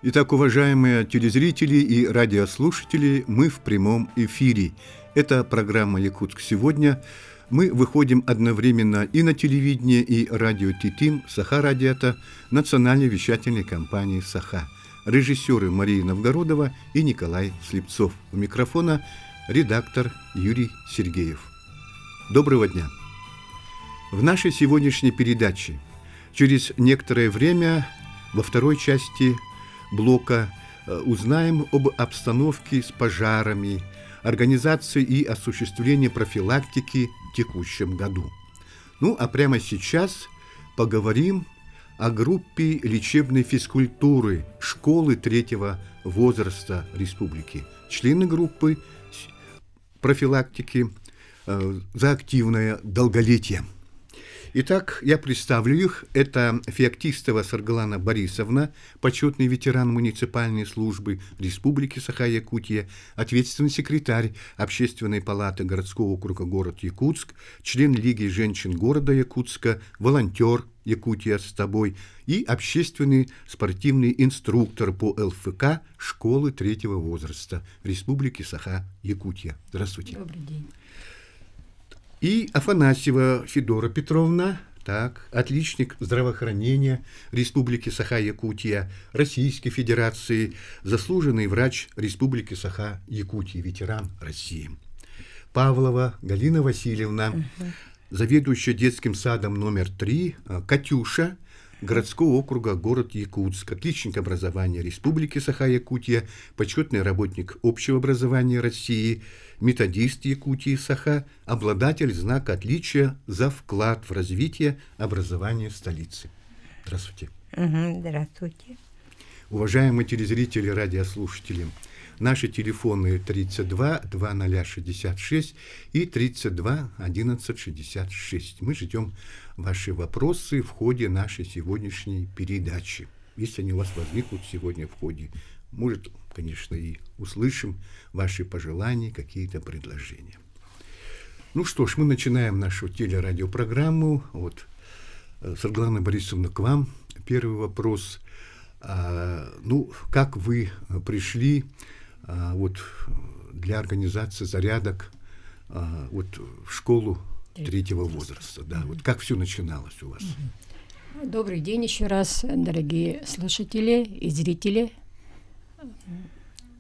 Итак, уважаемые телезрители и радиослушатели, мы в прямом эфире. Это программа «Якутск сегодня». Мы выходим одновременно и на телевидение, и радио ТИТИМ, Саха-Радиото, национальной вещательной компании «Саха». Режиссеры Мария Новгородова и Николай Слепцов. У микрофона редактор Юрий Сергеев. Доброго дня! В нашей сегодняшней передаче через некоторое время во второй части блока узнаем об обстановке с пожарами, организации и осуществлении профилактики в текущем году. Ну, а прямо сейчас поговорим о группе лечебной физкультуры школы третьего возраста республики. Члены группы профилактики за активное долголетие. Итак, я представлю их. Это Феоктистова Саргалана Борисовна, почетный ветеран муниципальной службы Республики Саха-Якутия, ответственный секретарь Общественной палаты городского округа город Якутск, член Лиги женщин города Якутска, волонтер Якутия с тобой и общественный спортивный инструктор по ЛФК школы третьего возраста Республики Саха-Якутия. Здравствуйте. Добрый день. И Афанасьева Федора Петровна, отличник здравоохранения Республики Саха-Якутия, Российской Федерации, заслуженный врач Республики Саха-Якутия, ветеран России. Павлова Галина Васильевна, заведующая детским садом номер 3, Катюша, городского округа город Якутск, отличник образования Республики Саха-Якутия, почетный работник общего образования России, методист Якутии Саха, обладатель знака отличия за вклад в развитие образования столицы. Здравствуйте. Здравствуйте. Уважаемые телезрители и радиослушатели, наши телефоны 32 2066 и 32 1166. Мы ждем ваши вопросы в ходе нашей сегодняшней передачи. Если они у вас возникнут сегодня в ходе, может, конечно, и услышим ваши пожелания, какие-то предложения. Ну что ж, мы начинаем нашу телерадиопрограмму. Вот, Саргалана Борисовна, к вам первый вопрос. Как вы пришли для организации зарядок в школу третьего возраста? Да, как все начиналось у вас? Добрый день еще раз, дорогие слушатели и зрители.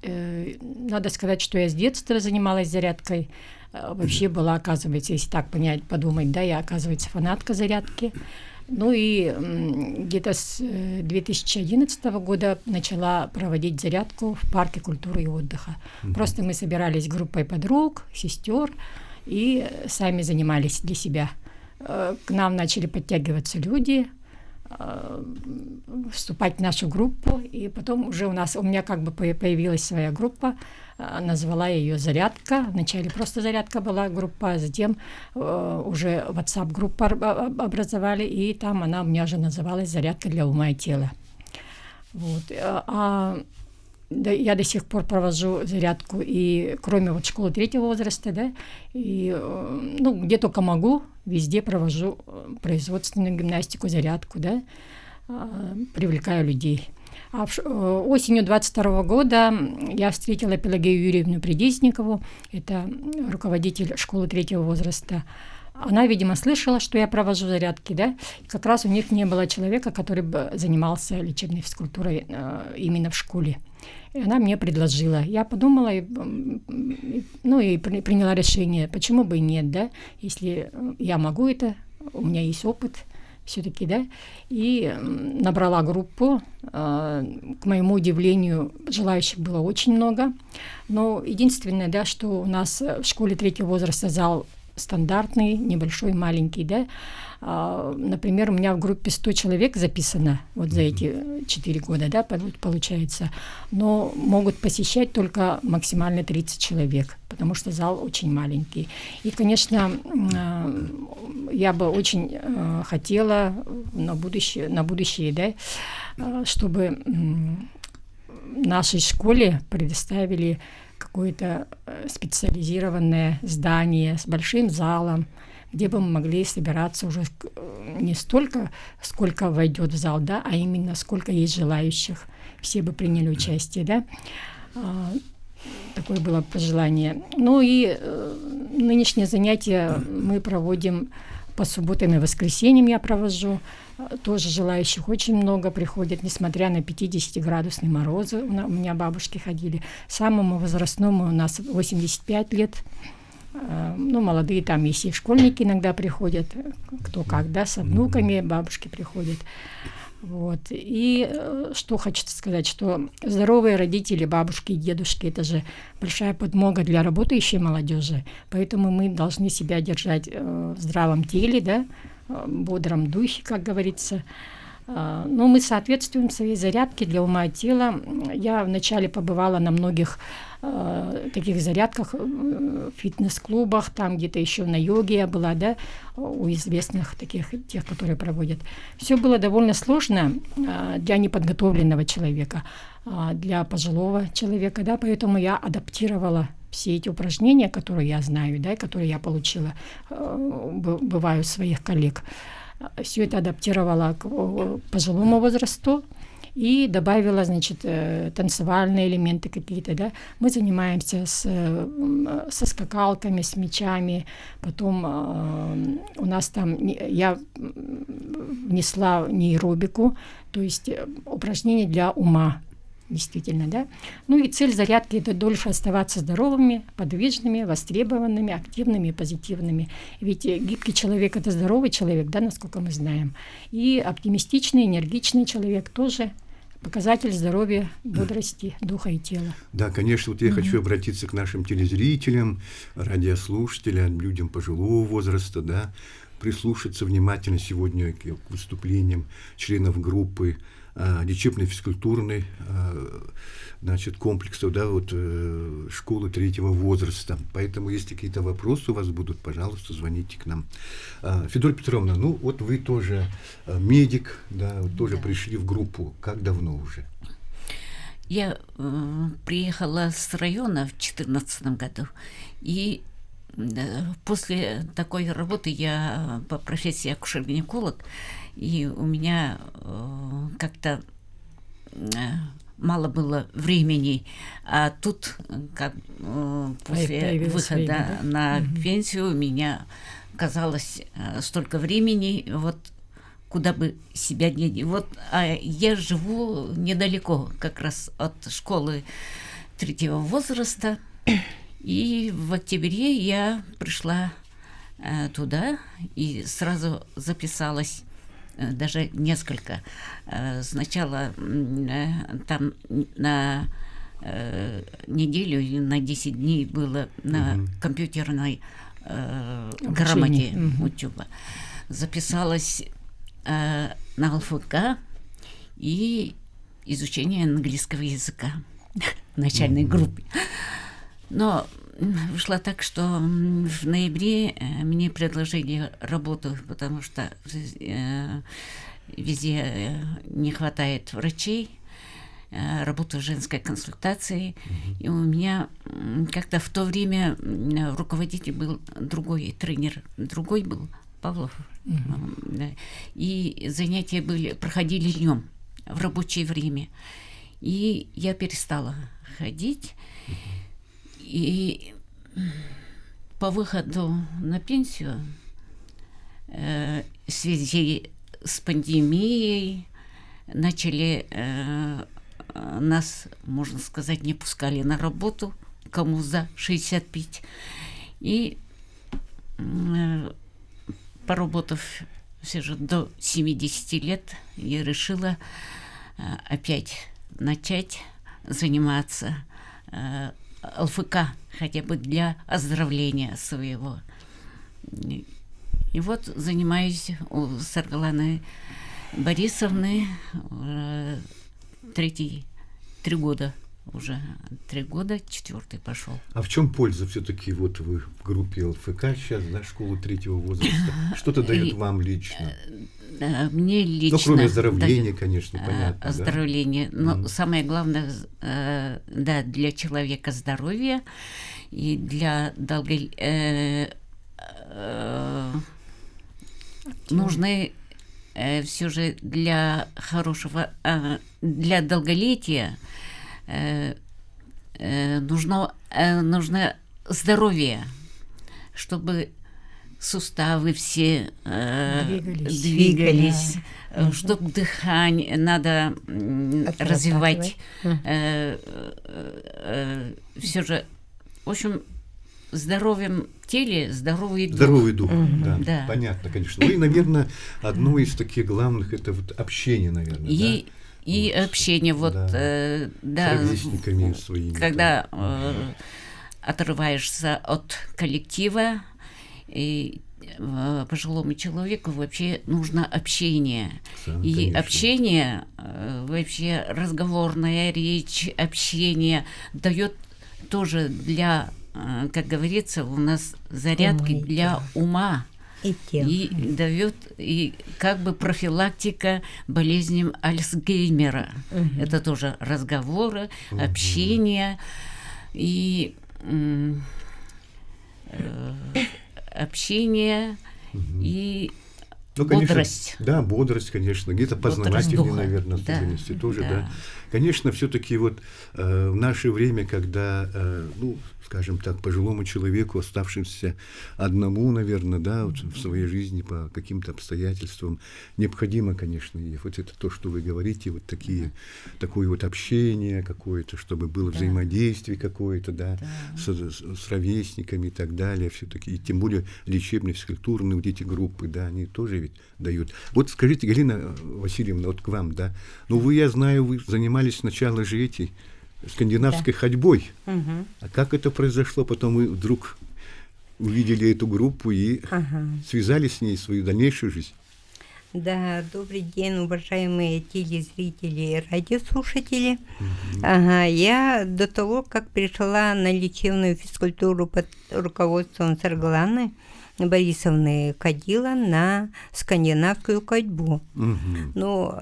Надо сказать, что я с детства занималась зарядкой. Вообще была, оказывается, если так подумать, я, оказывается, фанатка зарядки. Ну и где-то с 2011 года начала проводить зарядку в парке культуры и отдыха. Просто мы собирались группой подруг, сестер и сами занимались для себя. К нам начали подтягиваться люди, вступать в нашу группу, и потом уже у меня появилась своя группа, назвала ее «Зарядка». Вначале просто «Зарядка» была группа, а затем уже WhatsApp-группу образовали, и там она у меня уже называлась «Зарядка для ума и тела». Я до сих пор провожу зарядку, и кроме школы третьего возраста, где только могу, везде провожу производственную гимнастику, зарядку, привлекаю людей. А осенью 22 года я встретила Пелагею Юрьевну Придесникову, это руководитель школы третьего возраста. Она, видимо, слышала, что я провожу зарядки, и как раз у них не было человека, который бы занимался лечебной физкультурой именно в школе. И она мне предложила. Я подумала и приняла решение, почему бы и нет, если я могу это, у меня есть опыт все-таки, и набрала группу. К моему удивлению, желающих было очень много. Но единственное, что у нас в школе третьего возраста зал стандартный, небольшой, маленький, Например, у меня в группе 100 человек записано за эти 4 года, получается, но могут посещать только максимально 30 человек, потому что зал очень маленький. И, конечно, я бы очень хотела на будущее, чтобы нашей школе предоставили какое-то специализированное здание с большим залом, где бы мы могли собираться уже не столько, сколько войдет в зал, да, а именно сколько есть желающих. Все бы приняли участие, да. Такое было пожелание. Ну и нынешние занятия мы проводим по субботам и воскресеньям, я провожу. Тоже желающих очень много приходит, несмотря на 50-градусный мороз. У меня бабушки ходили. Самому возрастному у нас 85 лет. Ну, молодые там есть и школьники иногда приходят, кто как, да, с внуками, бабушки приходят. Вот. И что хочется сказать, что здоровые родители, бабушки и дедушки – это же большая подмога для работающей молодежи, поэтому мы должны себя держать в здравом теле, да, бодром духе, как говорится. Но мы соответствуем своей зарядке для ума и тела. Я вначале побывала на многих таких зарядках, в фитнес-клубах, там где-то еще на йоге я была, да, у известных таких, тех, которые проводят. Все было довольно сложно для неподготовленного человека, для пожилого человека, да, поэтому я адаптировала все эти упражнения, которые я знаю, да, которые я получила, бываю, у своих коллег. Все это адаптировала к пожилому возрасту и добавила, значит, танцевальные элементы какие-то, да. Мы занимаемся со скакалками, с мячами, потом у нас там, я внесла нейробику, то есть упражнения для ума. Действительно, да. Ну и цель зарядки – это дольше оставаться здоровыми, подвижными, востребованными, активными, позитивными. Ведь гибкий человек – это здоровый человек, да, насколько мы знаем. И оптимистичный, энергичный человек тоже показатель здоровья, бодрости, духа и тела. Да, конечно, вот я хочу обратиться к нашим телезрителям, радиослушателям, людям пожилого возраста, да, прислушаться внимательно сегодня к выступлениям членов группы лечебно-физкультурной, значит, комплексов, да, вот школы 3-го возраста. Поэтому, если какие-то вопросы у вас будут, пожалуйста, звоните к нам. Федора Петровна, ну вот вы тоже медик, да, вот тоже пришли в группу. Как давно уже? Я приехала с района в 2014 году, и после такой работы я по профессии акушер-гинеколог, и у меня как-то мало было времени, а тут как, после выхода на пенсию у меня казалось столько времени, вот куда бы себя не... Вот, а я живу недалеко как раз от школы 3-го возраста, и в октябре я пришла туда и сразу записалась, даже несколько. Сначала там на неделю или на 10 дней было на компьютерной грамоте учеба. Записалась на ЛФК и изучение английского языка в начальной группе. Но вышло так, что в ноябре мне предложили работу, потому что везде не хватает врачей, работу в женской консультации. И у меня как-то в то время руководитель был другой, тренер другой был, Павлов. И занятия проходили днем, в рабочее время. И я перестала ходить. И по выходу на пенсию в связи с пандемией начали нас, можно сказать, не пускали на работу, кому за 65. И поработав все же до 70 лет, я решила опять начать заниматься ЛФК, хотя бы для оздоровления своего. И вот занимаюсь у Саргаланы Борисовны 3 года уже. 3 года, 4-й пошел. А в чем польза все-таки вот вы в группе ЛФК сейчас, да, школу 3-го возраста? Что-то дает вам лично? Мне лично. Ну, кроме оздоровления, конечно, понятно. Оздоровление. Да? Но самое главное, да, для человека здоровье и для нужны все же для хорошего, для долголетия нужно здоровье, чтобы суставы все двигались, чтобы дыхание надо развивать. Все же, в общем, в здоровом теле здоровый дух. Здоровый дух, да, понятно, конечно. Ну и, наверное, одно из таких главных — это вот общение, наверное. И вот, общение, вот, с ровесниками своими. Когда отрываешься от коллектива, и пожилому человеку вообще нужно общение. И конечно. Общение, вообще разговорная речь, общение дает тоже для, как говорится, у нас зарядки для ума. И дает и как бы профилактика болезням Альцгеймера. Это тоже разговоры, общение и общение и бодрость. Конечно, да, бодрость, конечно, где-то познавательные, наверное, особенности тоже, да. Конечно, все-таки вот в наше время, когда, ну, скажем так, пожилому человеку, оставшемуся одному, наверное, да, вот в своей жизни по каким-то обстоятельствам, необходимо, конечно, и вот это то, что вы говорите, вот такое вот общение какое-то, чтобы было взаимодействие какое-то, да, с ровесниками и так далее, все-таки, и тем более лечебные, физкультурные вот эти группы, да, они тоже ведь дают. Вот скажите, Галина Васильевна, вот к вам, да, ну вы, я знаю, вы занимались сначала же скандинавской ходьбой. А как это произошло? Потом вы вдруг увидели эту группу и связали с ней свою дальнейшую жизнь. Да, добрый день, уважаемые телезрители и радиослушатели. Я до того, как пришла на лечебную физкультуру под руководством Саргланы Борисовны, ходила на скандинавскую ходьбу. Ну,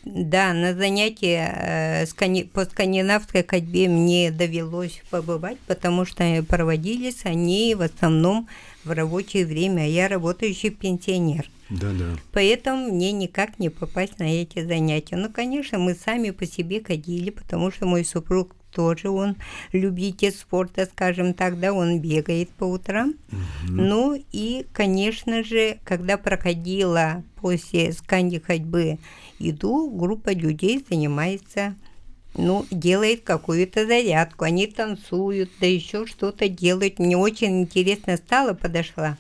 да, на занятия по скандинавской ходьбе мне довелось побывать, потому что проводились они в основном в рабочее время. Я работающий пенсионер. Да. Поэтому мне никак не попасть на эти занятия. Ну, конечно, мы сами по себе ходили, потому что мой супруг тоже, он любитель спорта, скажем так, да, он бегает по утрам. Ну, и, конечно же, когда проходила после сканди ходьбы еду, группа людей занимается, ну, делает какую-то зарядку, они танцуют, да еще что-то делают. Мне очень интересно стало, подошла.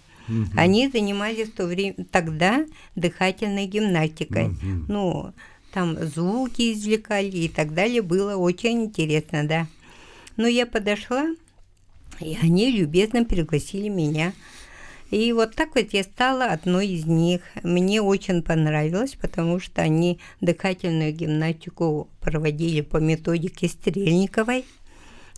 Они занимались тогда дыхательной гимнастикой. Ну, там звуки извлекали и так далее. Было очень интересно, да. Но я подошла, и они любезно пригласили меня. И вот так вот я стала одной из них. Мне очень понравилось, потому что они дыхательную гимнастику проводили по методике Стрельниковой.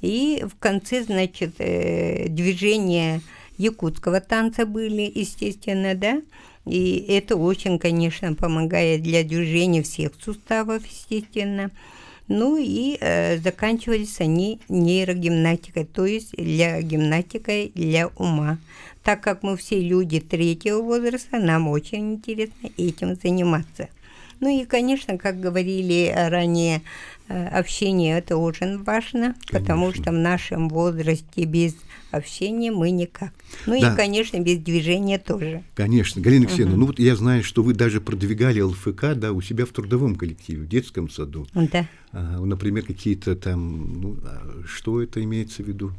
И в конце, значит, движения якутского танца были, естественно, да. И это очень, конечно, помогает для движения всех суставов, естественно. Ну и заканчивались они нейрогимнастикой, то есть гимнастикой для ума. Так как мы все люди третьего возраста, нам очень интересно этим заниматься. Ну и, конечно, как говорили ранее, общение это очень важно, потому что в нашем возрасте без общения мы никак. Ну да. И, конечно, без движения тоже. Конечно. Галина Алексеевна, ну вот я знаю, что вы даже продвигали ЛФК, да, у себя в трудовом коллективе, в детском саду. Да. Например, какие-то там, ну, что это имеется в виду?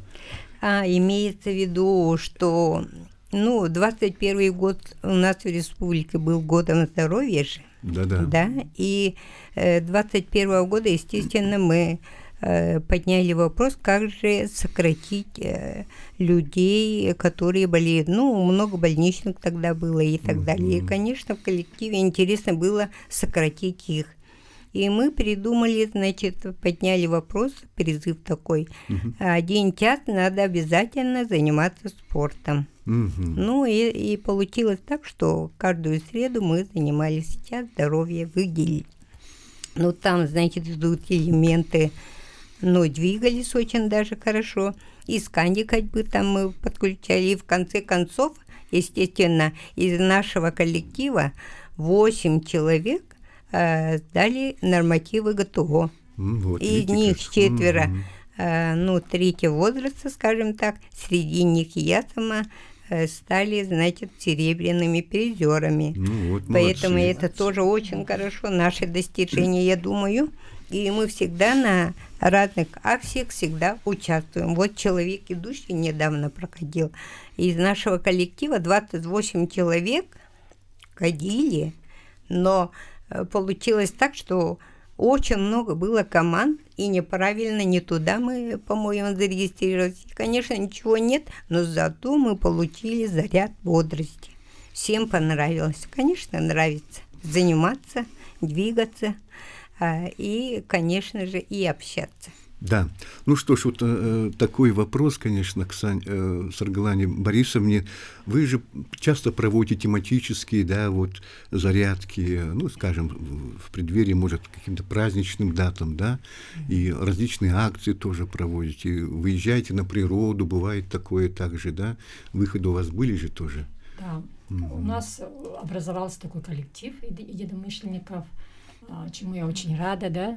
Имеется в виду, что, 21 год у нас в республике был годом здоровья же. Да, и 21 года, естественно, мы подняли вопрос, как же сократить людей, которые болеют. Много больничных тогда было и так далее. И, конечно, в коллективе интересно было сократить их. И мы придумали, значит, подняли вопрос, призыв такой. 1 час надо обязательно заниматься спортом. Ну и получилось так, что каждую среду мы занимались час здоровья, выделили. Там, значит, идут элементы но двигались очень даже хорошо. И сканди ходьбы там мы подключали. И в конце концов, естественно, из нашего коллектива 8 человек сдали нормативы ГТО. Вот, из них 4 третьего возраста, скажем так. Среди них я сама стали, значит, серебряными призерами. Вот, поэтому молодцы. это тоже очень хорошо, наши достижения, я думаю. И мы всегда на разных акциях всегда участвуем. Вот «Человек идущий» недавно проходил. Из нашего коллектива 28 человек ходили, но получилось так, что очень много было команд, и неправильно, не туда мы, по-моему, зарегистрировались. Конечно, ничего нет, но зато мы получили заряд бодрости. Всем понравилось. Конечно, нравится заниматься, двигаться и, конечно же, и общаться. Да. Ну что ж, вот такой вопрос, конечно, к Саргалане Борисовне. Вы же часто проводите тематические, да, вот зарядки, ну, скажем, в преддверии, может, к каким-то праздничным датам, да, и различные акции тоже проводите. Выезжаете на природу, бывает такое также, да? Выходы у вас были же тоже? Да. У нас образовался такой коллектив единомышленников, чему я очень рада, да.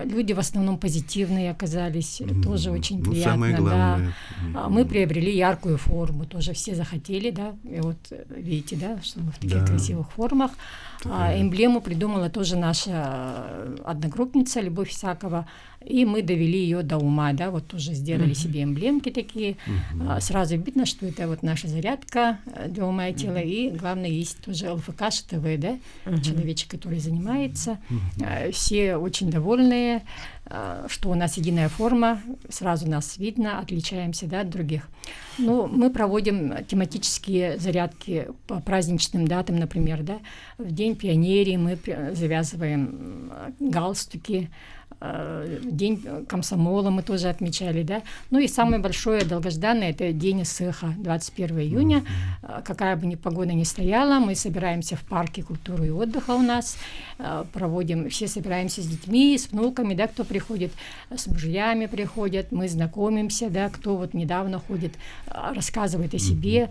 Люди в основном позитивные оказались, тоже очень приятно. Самое главное. Да. Мы приобрели яркую форму, тоже все захотели, да. И вот видите, да, что мы в таких красивых формах. Эмблему придумала тоже наша одногруппница Любовь Исакова, и мы довели ее до ума, да, вот тоже сделали себе эмблемки такие. Сразу видно, что это вот наша зарядка для ума и тела, и главное, есть тоже ЛФК ШТВ, да, человечек, который занимается. Все очень довольные, что у нас единая форма, сразу нас видно, отличаемся, да, от других. Ну, мы проводим тематические зарядки по праздничным датам, например, да, в День пионерии мы завязываем галстуки, День комсомола мы тоже отмечали, да. Ну и самое большое долгожданное — это День СЭХа, 21 июня. Какая бы ни погода ни стояла, мы собираемся в парке культуры и отдыха у нас, проводим, все собираемся с детьми, с внуками, да, кто приходит, с мужьями приходят, мы знакомимся, да, кто вот недавно ходит, рассказывает о себе.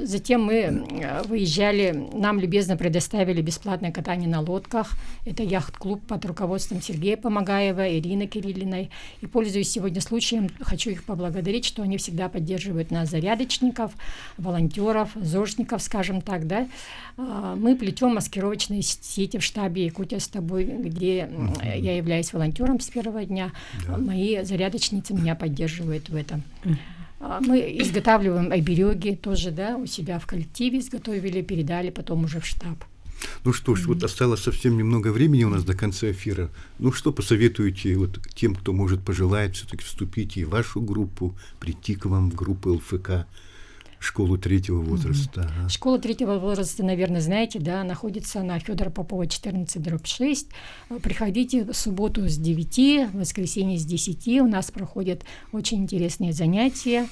Затем мы выезжали, нам любезно предоставили бесплатное катание на лодках. Это яхт-клуб под руководством Сергея Помогаева, Ирины Кириллиной. И, пользуясь сегодня случаем, хочу их поблагодарить, что они всегда поддерживают нас, зарядочников, волонтеров, зожников, скажем так, да. Мы плетем маскировочные сети в штабе «Якутия с тобой», где я являюсь волонтером с первого дня. Мои зарядочницы меня поддерживают в этом. Мы изготавливаем обереги тоже, да, у себя в коллективе изготовили, передали потом уже в штаб. Ну что ж, вот осталось совсем немного времени у нас до конца эфира. Ну что посоветуете вот тем, кто, может, пожелает все-таки вступить и в вашу группу, прийти к вам в группу ЛФК, школу третьего возраста? Школа третьего возраста, наверное, знаете, да, находится на Федора Попова, 14/6. Приходите в субботу с 9, в воскресенье с 10. У нас проходят очень интересные занятия.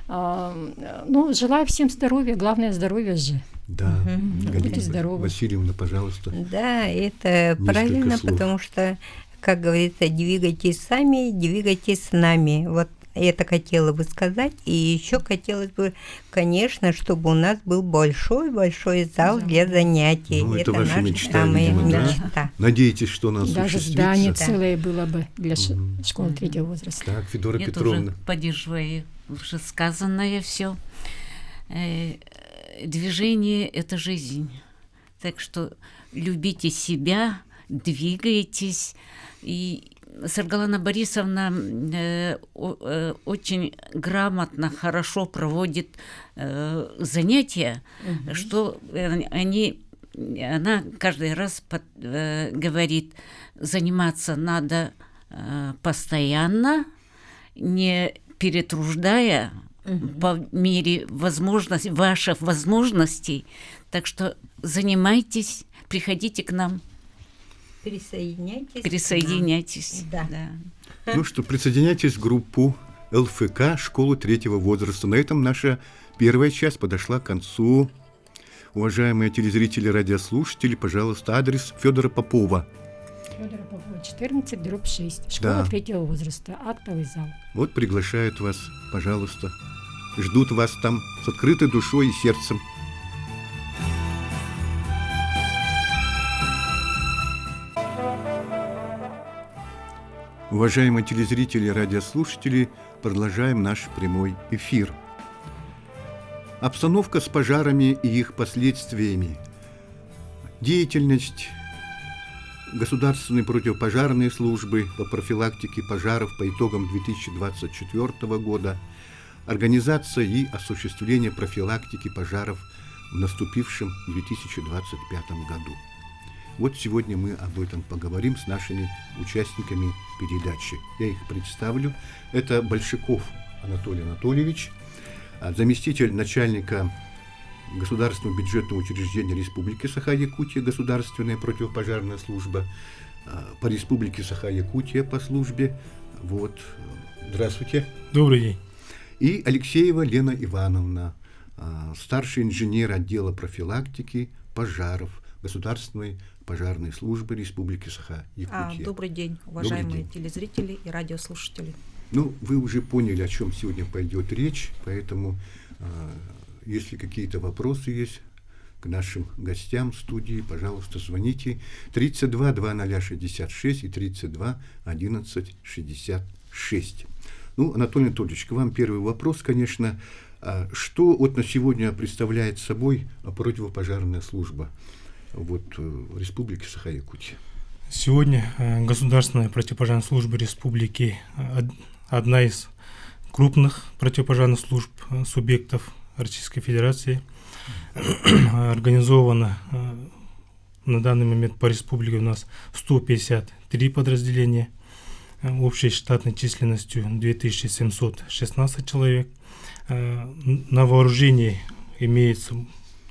Ну, желаю всем здоровья, главное здоровье же. Да, будьте здоровы. Васильевна, пожалуйста. Да, это правильно, слов. Потому что, как говорится, двигайтесь сами, двигайтесь с нами. Вот это хотела бы сказать. И еще хотелось бы, конечно, чтобы у нас был большой-большой зал для занятий. Ну, это ваша наша мечта, самая видимо, да? мечта. Надеетесь, что у нас Даже осуществится? здание целое было бы для школы третьего возраста. Так, Федора Я Петровна. тоже поддерживаю уже сказанное все. Движение – это жизнь. Так что любите себя, двигайтесь. И Саргалана Борисовна очень грамотно, хорошо проводит занятия, что она каждый раз говорит, заниматься надо постоянно, не перетруждая, по мере возможностей, ваших возможностей. Так что занимайтесь, приходите к нам. Присоединяйтесь. Да. Ну что, присоединяйтесь в группу ЛФК «Школу третьего возраста». На этом наша первая часть подошла к концу. Уважаемые телезрители, радиослушатели, пожалуйста, адрес Федора Попова. Федора Попова, 14/6. Школа Да. 3-го возраста. Актовый зал. Вот приглашают вас, пожалуйста. Ждут вас там с открытой душой и сердцем. Уважаемые телезрители и радиослушатели, продолжаем наш прямой эфир. Обстановка с пожарами и их последствиями. Деятельность Государственной противопожарной службы по профилактике пожаров по итогам 2024 года, организация и осуществление профилактики пожаров в наступившем 2025 году. Вот сегодня мы об этом поговорим с нашими участниками передачи. Я их представлю. Это Большаков Анатолий Анатольевич, заместитель начальника Государственного бюджетного учреждения Республики Саха-Якутия, Государственная противопожарная служба по Республике Саха-Якутия по службе. Вот. Здравствуйте. Добрый день. И Алексеева Лена Ивановна, старший инженер отдела профилактики пожаров Государственной пожарной службы Республики Саха-Якутия. Добрый день, уважаемые телезрители и радиослушатели. Ну, вы уже поняли, о чем сегодня пойдет речь, поэтому, если какие-то вопросы есть к нашим гостям студии, пожалуйста, звоните 32 2066 и 32 11 66. Ну, Анатолий Анатольевич, к вам первый вопрос, конечно. Что вот на сегодня представляет собой противопожарная служба в Республике Саха-Якутия? Сегодня Государственная противопожарная служба Республики одна из крупных противопожарных служб субъектов Российской Федерации. Организована на данный момент по республике у нас 153 подразделения, общей штатной численностью 2716 человек. На вооружении имеется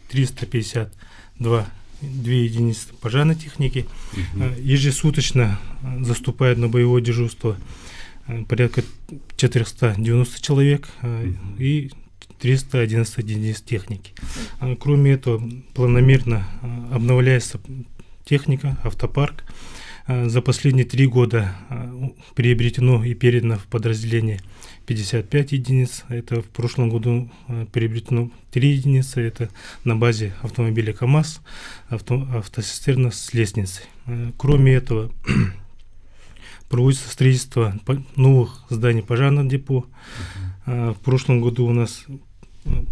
352 единицы пожарной техники. Ежесуточно заступает на боевое дежурство порядка 490 человек и 311 единиц техники. Кроме этого, планомерно обновляется техника, автопарк. За последние 3 года приобретено и передано в подразделение 55 единиц. Это в прошлом году приобретено 3 единицы. Это на базе автомобиля КАМАЗ, автоцистерна с лестницей. Кроме этого, проводится строительство новых зданий пожарного депо. В прошлом году у нас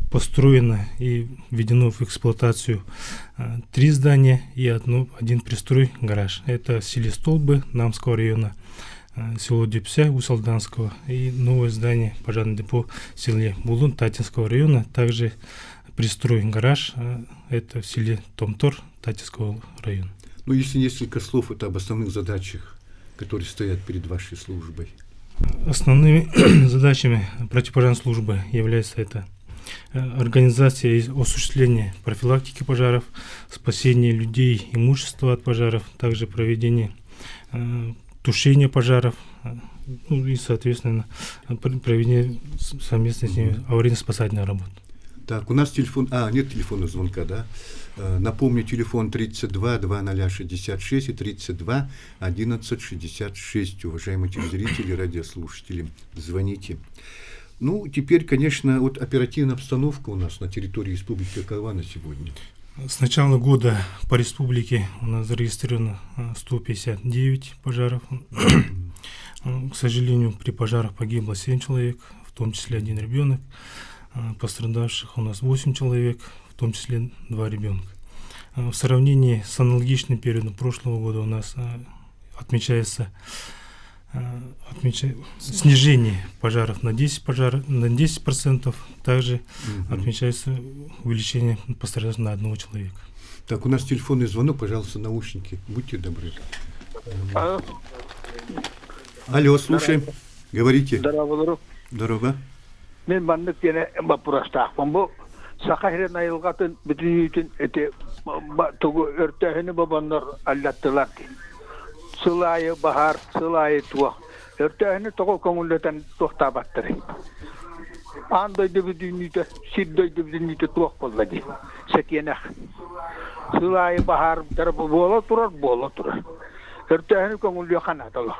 построено и введено в эксплуатацию 3 здания и один пристрой гараж. Это в селе Столбы Намского района, село Дюпся Усалданского и новое здание пожарного депо в селе Булун Татинского района. Также пристрой гараж, это в селе Томтор Татинского района. Ну, если несколько слов это об основных задачах, которые стоят перед вашей службой. Основными задачами противопожарной службы является это организация и осуществление профилактики пожаров, спасение людей, имущества от пожаров, также проведение тушения пожаров, ну и, соответственно, проведение совместно с ними аварийно-спасательной работы. Так, у нас телефон... нет телефонного звонка, да? Напомню, телефон 32 2066 и 32 11 66. Уважаемые телезрители, радиослушатели, звоните. Ну, теперь, конечно, вот оперативная обстановка у нас на территории республики какова на сегодня? С начала года по республике у нас зарегистрировано 159 пожаров. К сожалению, при пожарах погибло 7 человек, в том числе 1 ребенок. Пострадавших у нас 8 человек, в том числе 2 ребенка. В сравнении с аналогичным периодом прошлого года у нас отмечается снижение пожаров на 10%, также отмечается увеличение пострадавших на 1 человека. Так, у нас телефонный звонок, пожалуйста, наушники, будьте добры. Алло, слушаем, говорите. Здорово. Мен бандык дене бапурастакмын бу сакахирен айылгатын бүтүнүтүн эте тугу өртөһүнү бабандар аллаттылар сылайы бахар сылайы туа өртөһүнү того көңүлдөн токтабаттыр андойду бүтүнүтө сиддойду бүтүнүтө туак болду секенах сылайы бахар тарапы боло турар Эртэһини көңүлү ханаталы.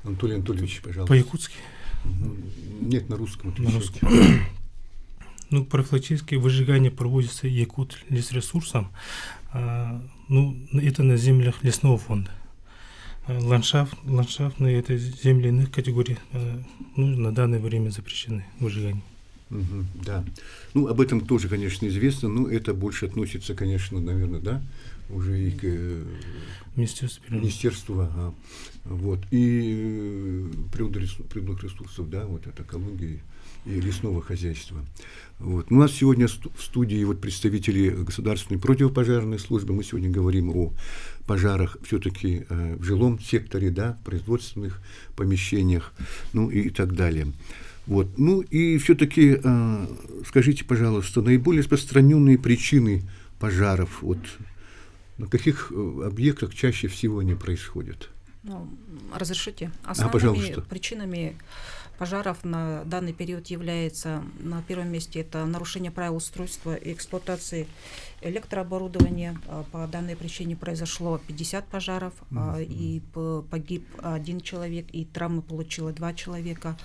Анатолий Анатольевич, пожалуйста. По-якутски? Нет, на русском. На русском. Ну, профилактическое выжигание проводится Якут лесресурсом. Ну, это на землях лесного фонда. Ландшафтные это земли иных категорий ну, на данное время запрещены выжигание. Да. Ну, об этом тоже, конечно, известно, но это больше относится, конечно, наверное, да, уже и к Министерству вот, и природных ресурсов, да, вот это экологии и лесного хозяйства. Вот. У нас сегодня в студии вот представители Государственной противопожарной службы. Мы сегодня говорим о пожарах все-таки в жилом секторе, да, в производственных помещениях, ну и так далее. Вот. Ну и все-таки скажите, пожалуйста, наиболее распространенные причины пожаров, вот, на каких объектах чаще всего они происходят? Ну, разрешите. Основными пожалуйста. причинами пожаров на данный период является, на первом месте, это нарушение правил устройства и эксплуатации электрооборудования. По данной причине произошло 50 пожаров, и погиб 1 человек, и травмы получило 2 человека.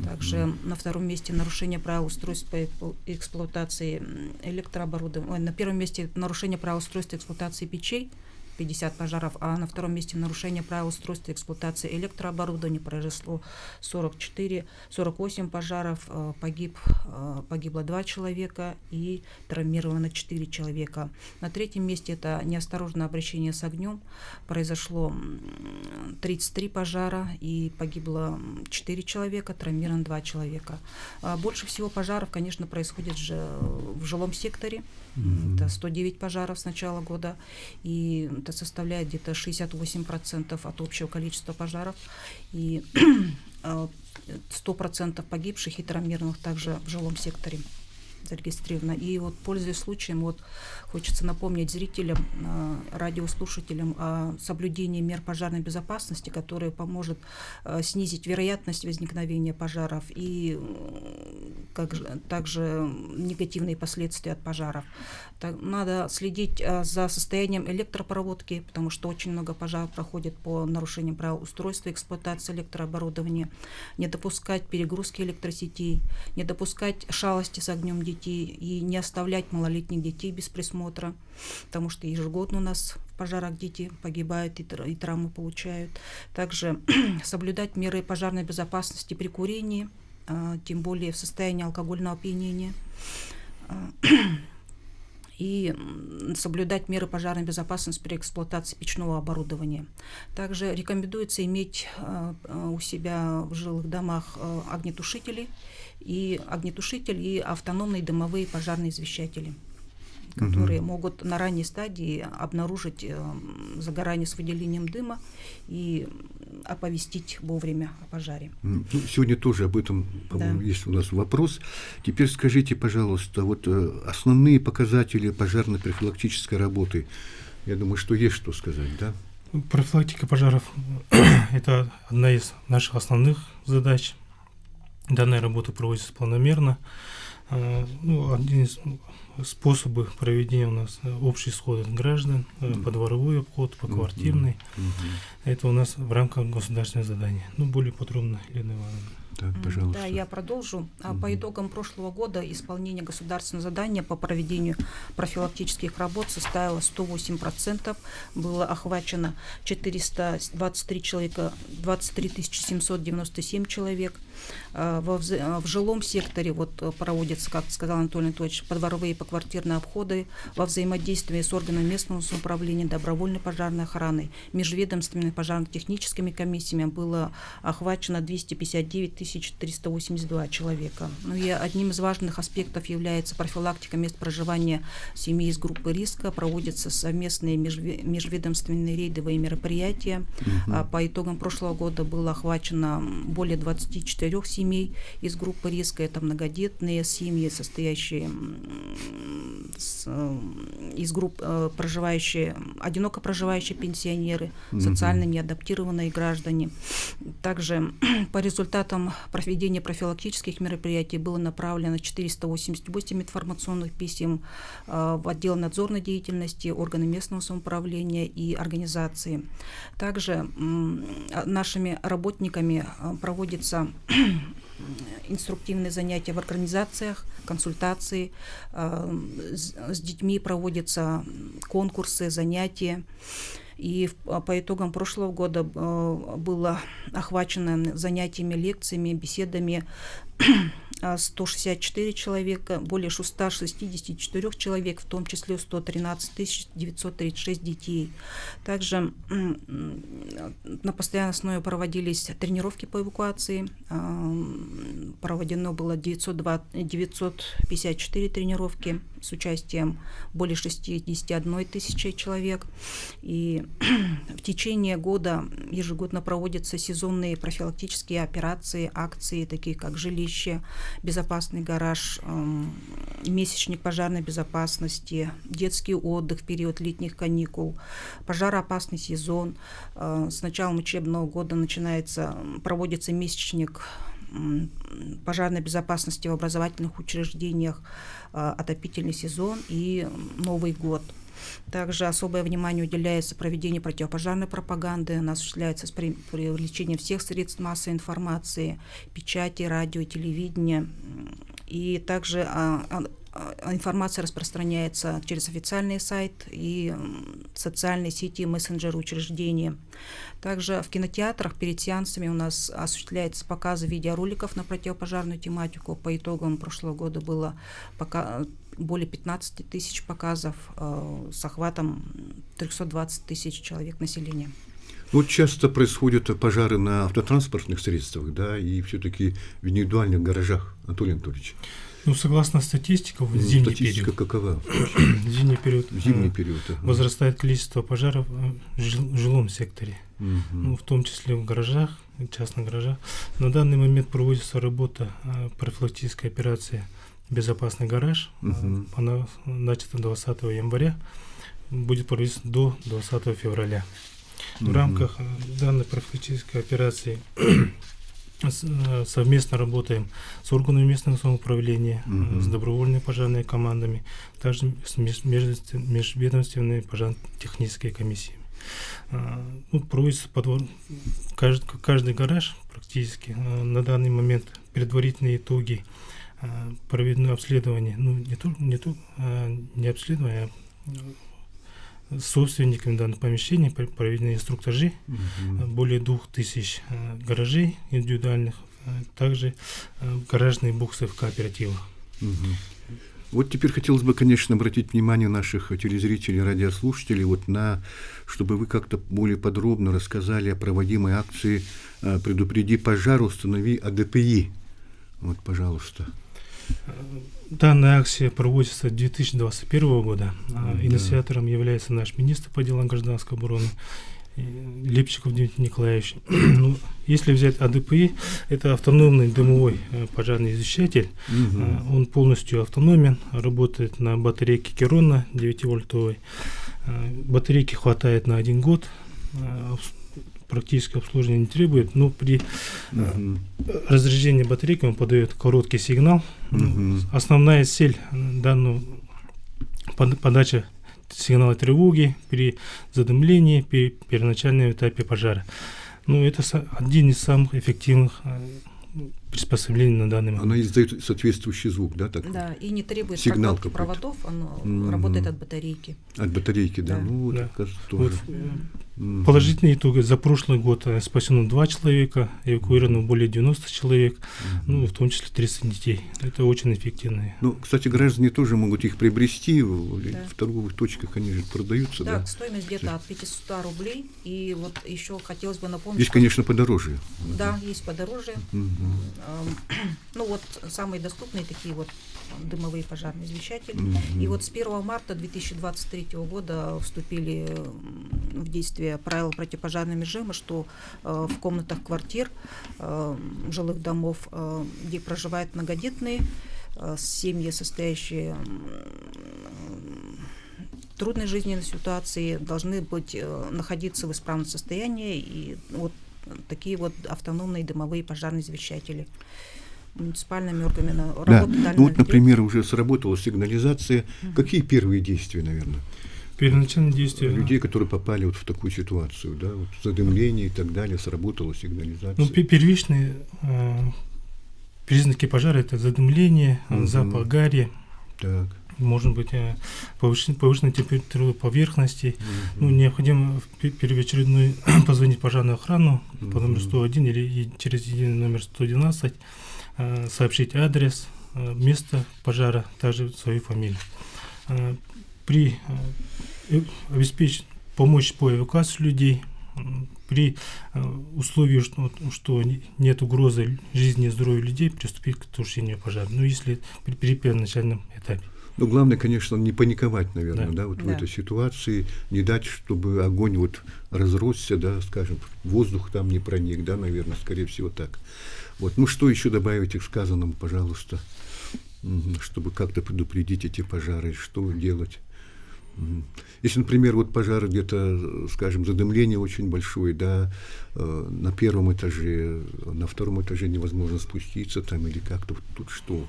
Также на втором месте нарушение правил устройства и эксплуатации электрооборудования. На первом месте нарушение правил устройства и эксплуатации печей, 50 пожаров, а на втором месте нарушение правил устройства и эксплуатации электрооборудования произошло 48 пожаров, погибло 2 человека и травмировано 4 человека. На третьем месте это неосторожное обращение с огнем, произошло 33 пожара и погибло 4 человека, травмировано 2 человека. Больше всего пожаров, конечно, происходит же в жилом секторе. Это 109 пожаров с начала года, и это составляет где-то 68% от общего количества пожаров, и 100% погибших и травмированных также в жилом секторе зарегистрировано. И вот, пользуясь случаем, вот хочется напомнить зрителям, радиослушателям о соблюдении мер пожарной безопасности, которые поможет снизить вероятность возникновения пожаров и также негативные последствия от пожаров. Надо следить за состоянием электропроводки, потому что очень много пожаров проходит по нарушениям правил устройства и эксплуатации электрооборудования, не допускать перегрузки электросетей, не допускать шалости с огнем детей и не оставлять малолетних детей без присмотра, потому что ежегодно у нас в пожарах дети погибают и травмы получают. Также соблюдать меры пожарной безопасности при курении, тем более в состоянии алкогольного опьянения, и соблюдать меры пожарной безопасности при эксплуатации печного оборудования. Также рекомендуется иметь у себя в жилых домах огнетушители и автономные дымовые пожарные извещатели, которые могут на ранней стадии обнаружить загорание с выделением дыма и оповестить вовремя о пожаре. Сегодня тоже об этом, по-моему, есть у нас вопрос. Теперь скажите, пожалуйста, вот основные показатели пожарно-профилактической работы. Я думаю, что есть что сказать, да? Профилактика пожаров – это одна из наших основных задач. Данная работа проводится планомерно. Ну, один из способов проведения у нас общий сход граждан, подворовой обход, поквартирный. Это у нас в рамках государственного задания. Ну, более подробно, Елена Ивановна. Так, пожалуйста. Да, я продолжу. По итогам прошлого года исполнение государственного задания по проведению профилактических работ составило 108%. Было охвачено 423 человека, 23 797 человек. В жилом секторе вот проводятся, как сказал Анатолий Анатольевич, подворовые поквартирные обходы во взаимодействии с органами местного самоуправления, добровольной пожарной охраной, межведомственными пожарно-техническими комиссиями было охвачено 259 382 человека. Ну и одним из важных аспектов является профилактика мест проживания семей из группы риска. Проводятся совместные межведомственные рейдовые мероприятия. По итогам прошлого года было охвачено более 24 семей из группы риска. Это многодетные семьи, состоящие из групп одиноко проживающие пенсионеры, социально неадаптированные граждане. Также по результатам проведение профилактических мероприятий было направлено 488 информационных писем в отдел надзорной деятельности, органы местного самоуправления и организации. Также нашими работниками проводятся инструктивные занятия в организациях, консультации, с детьми проводятся конкурсы, занятия. И по итогам прошлого года было охвачено занятиями, лекциями, беседами 164 человека, более 664 человек, в том числе 113 936 детей. Также на постоянной основе проводились тренировки по эвакуации. Проведено было 954 тренировки с участием более 61 тысячи человек. И в течение года ежегодно проводятся сезонные профилактические операции, акции, такие как жилище, безопасный гараж, месячник пожарной безопасности, детский отдых в период летних каникул, пожароопасный сезон. С началом учебного года проводится месячник пожарной безопасности в образовательных учреждениях, отопительный сезон и Новый год. Также особое внимание уделяется проведению противопожарной пропаганды. Она осуществляется с привлечением всех средств массовой информации, печати, радио, телевидения. И также информация распространяется через официальный сайт и социальные сети, мессенджеры учреждения. Также в кинотеатрах перед сеансами у нас осуществляются показы видеороликов на противопожарную тематику. По итогам прошлого года было более 15 тысяч показов с охватом 320 тысяч человек населения. Вот часто происходят пожары на автотранспортных средствах, да, и все-таки в индивидуальных гаражах, Анатолий Анатольевич. Ну, согласно статистике, в зимний статистика период. какова? Зимний период. Ага. Возрастает количество пожаров в жилом секторе, ну, в том числе в гаражах, частных гаражах. На данный момент проводится работа профилактической операции «Безопасный гараж». Она начата 20 января, будет проведена до 20 февраля. В рамках данной профилактической операции совместно работаем с органами местного самоуправления, с добровольными пожарными командами, также с межведомственными пожарно-технической комиссией. Проводится каждый гараж практически. На данный момент предварительные итоги, проведено обследование, не обследование, а собственниками данных помещений проведены инструктажи, более 2000 гаражей индивидуальных, также гаражные боксы в кооперативах. Вот теперь хотелось бы, конечно, обратить внимание наших телезрителей, радиослушателей, чтобы вы как-то более подробно рассказали о проводимой акции «Предупреди пожар, установи АДПИ». Вот, пожалуйста. Данная акция проводится с 2021 года. Инициатором является наш министр по делам гражданской обороны Лепчиков Дмитрий Николаевич. Если взять АДПИ, это автономный дымовой пожарный извещатель. Он полностью автономен, работает на батарейке Керона 9-вольтовой. Батарейки хватает на 1 год. Практически обслуживание не требует, но при разряжении батарейки он подает короткий сигнал. Основная цель данного подача сигнала тревоги при задымлении, при первоначальном этапе пожара. Это один из самых эффективных приспособлений на данный момент. Она издает соответствующий звук, да? Такой? Да, и не требует сигнал прокладки проводов, оно работает от батарейки. От батарейки, да. Да. Кажется, тоже. Положительные итоги. За прошлый год спасено 2 человека, эвакуировано более 90 человек, в том числе 30 детей. Это очень эффективно. Кстати, граждане тоже могут их приобрести, в торговых точках они же продаются. Да, стоимость где-то от 500 рублей. И вот еще хотелось бы напомнить... Есть, конечно, подороже. Да, есть подороже. Самые доступные такие дымовые пожарные извещатели. И с 1 марта 2023 года вступили в действие правила противопожарного режима, что в комнатах квартир, жилых домов, где проживают многодетные семьи, состоящие в трудной жизненной ситуации, должны находиться в исправном состоянии. И такие вот автономные дымовые пожарные извещатели. Муниципальными органами работы Да. Ну вот, например, уже сработала сигнализация. Какие первые действия, наверное? Первоначальное действие... Людей, которые попали вот в такую ситуацию, да, вот задымление и так далее, сработала сигнализация. Ну, первичные признаки пожара — это задымление, запах гари, Так. может быть повышенная температура поверхности. Ну, необходимо первоочередной позвонить в пожарную охрану по номеру 101 или через единый номер 112, сообщить адрес, место пожара, также свою фамилию. При обеспечить помочь по эвакуации людей, при условии, что нет угрозы жизни и здоровью людей, приступить к тушению пожара. Ну, если при первоначальном этапе. Ну, главное, конечно, не паниковать, наверное, Да. да, вот в Да. этой ситуации, не дать, чтобы огонь вот разросся, да, скажем, воздух там не проник, да, наверное, скорее всего так. Вот, ну, что еще добавите к сказанному, пожалуйста, чтобы как-то предупредить эти пожары, что делать? Если, например, вот пожар где-то, скажем, задымление очень большое, да, на первом этаже, на втором этаже невозможно спуститься там или как-то, вот тут что?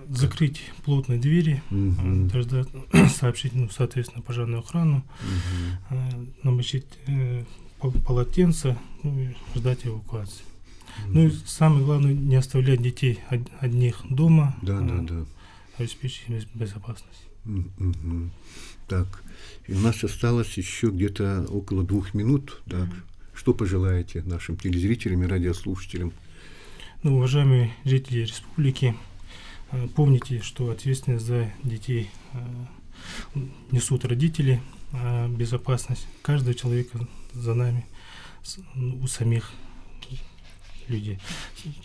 Закрыть плотно двери, дождать, сообщить, соответственно, пожарную охрану, намочить полотенце, ну, и ждать эвакуации. Ну и самое главное, не оставлять детей одних дома, Да. обеспечить безопасность. Так, и у нас осталось еще где-то около 2 минут. Так, что пожелаете нашим телезрителям и радиослушателям? Ну, уважаемые жители республики, помните, что ответственность за детей несут родители, а безопасность каждого человека за нами, у самих людей.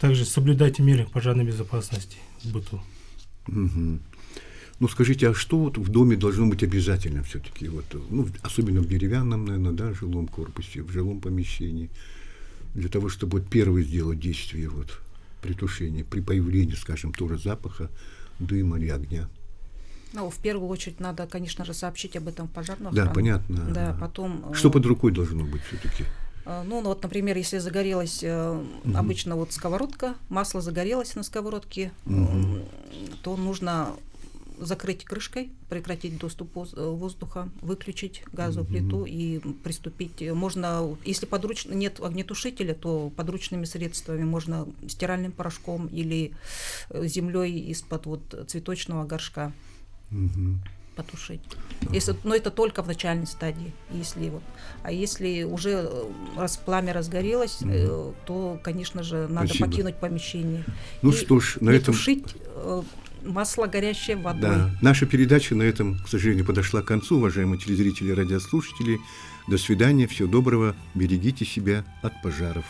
Также соблюдайте меры пожарной безопасности в быту. Ну, скажите, а что вот в доме должно быть обязательно все-таки, вот, ну, особенно в деревянном, наверное, да, жилом корпусе, в жилом помещении, для того, чтобы вот первое сделать действие вот, при тушении, при появлении, скажем, тоже запаха, дыма или огня? Ну, в первую очередь надо, конечно же, сообщить об этом в пожарную Да, охрану. понятно. Да, потом... Что под рукой должно быть все-таки? Ну, вот, например, если загорелась обычно вот сковородка, масло загорелось на сковородке, то нужно закрыть крышкой, прекратить доступ воздуха, выключить газовую плиту и приступить. Можно, если нет огнетушителя, то подручными средствами можно стиральным порошком или землей из-под вот цветочного горшка потушить. Но это только в начальной стадии. А если уже пламя разгорелось, то, конечно же, надо покинуть помещение. Ну что ж, на этом... тушить масло горящее водой. Да, наша передача на этом, к сожалению, подошла к концу, уважаемые телезрители и радиослушатели. До свидания, всего доброго, берегите себя от пожаров.